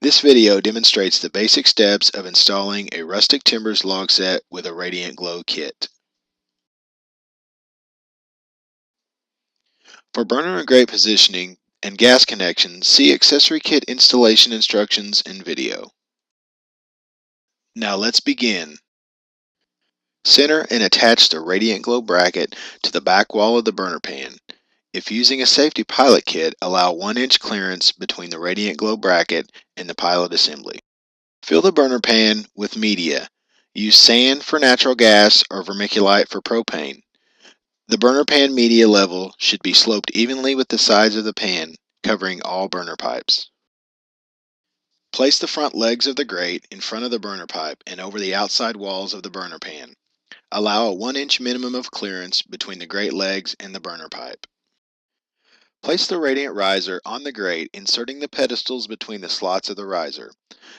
This video demonstrates the basic steps of installing a Rustic Timbers log set with a Radiant Glow kit. For burner and grate positioning and gas connections, see accessory kit installation instructions in video. Now let's begin. Center and attach the Radiant Glow bracket to the back wall of the burner pan. If using a safety pilot kit, allow 1-inch clearance between the Radiant Glow bracket and the pilot assembly. Fill the burner pan with media. Use sand for natural gas or vermiculite for propane. The burner pan media level should be sloped evenly with the sides of the pan, covering all burner pipes. Place the front legs of the grate in front of the burner pipe and over the outside walls of the burner pan. Allow a 1-inch minimum of clearance between the grate legs and the burner pipe. Place the radiant riser on the grate, inserting the pedestals between the slots of the riser.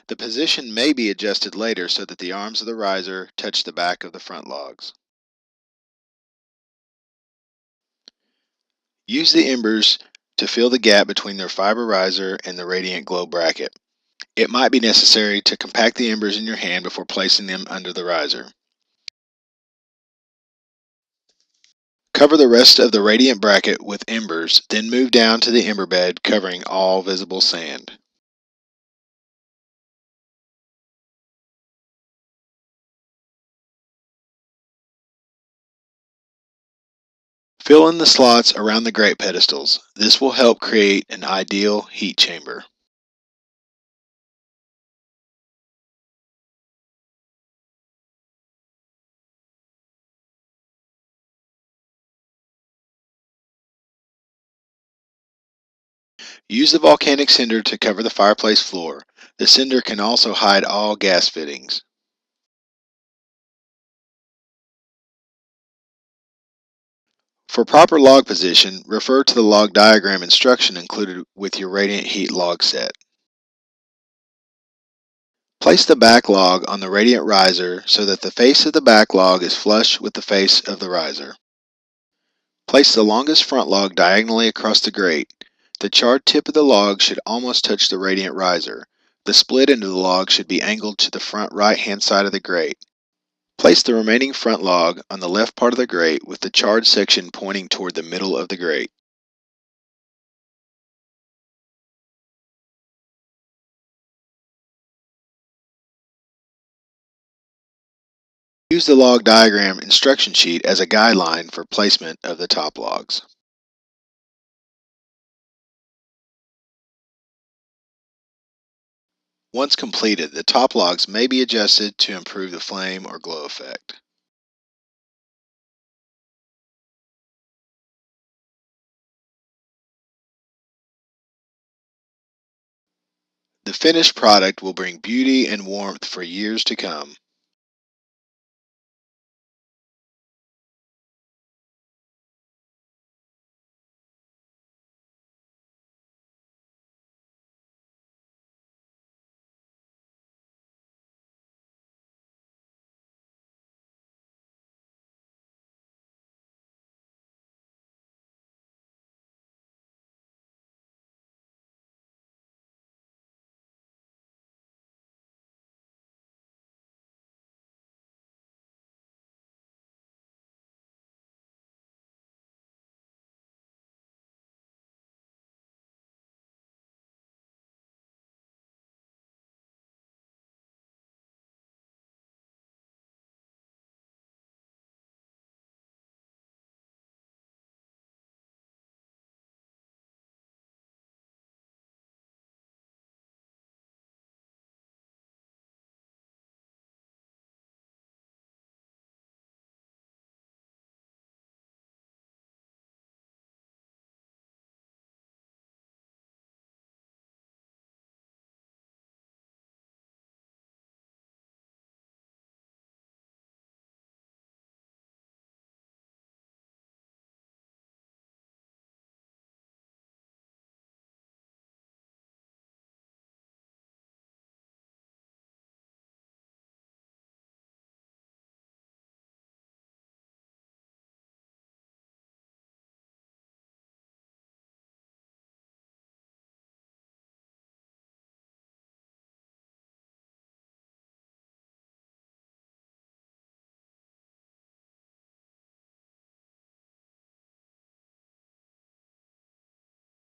The position may be adjusted later so that the arms of the riser touch the back of the front logs. Use the embers to fill the gap between their fiber riser and the Radiant Glow bracket. It might be necessary to compact the embers in your hand before placing them under the riser. Cover the rest of the Radiant bracket with embers, then move down to the ember bed, covering all visible sand. Fill in the slots around the grate pedestals. This will help create an ideal heat chamber. Use the volcanic cinder to cover the fireplace floor. The cinder can also hide all gas fittings. For proper log position, refer to the log diagram instruction included with your Radiant Heat log set. Place the back log on the Radiant riser so that the face of the back log is flush with the face of the riser. Place the longest front log diagonally across the grate. The charred tip of the log should almost touch the Radiant riser. The split into the log should be angled to the front right-hand side of the grate. Place the remaining front log on the left part of the grate with the charred section pointing toward the middle of the grate. Use the log diagram instruction sheet as a guideline for placement of the top logs. Once completed, the top logs may be adjusted to improve the flame or glow effect. The finished product will bring beauty and warmth for years to come.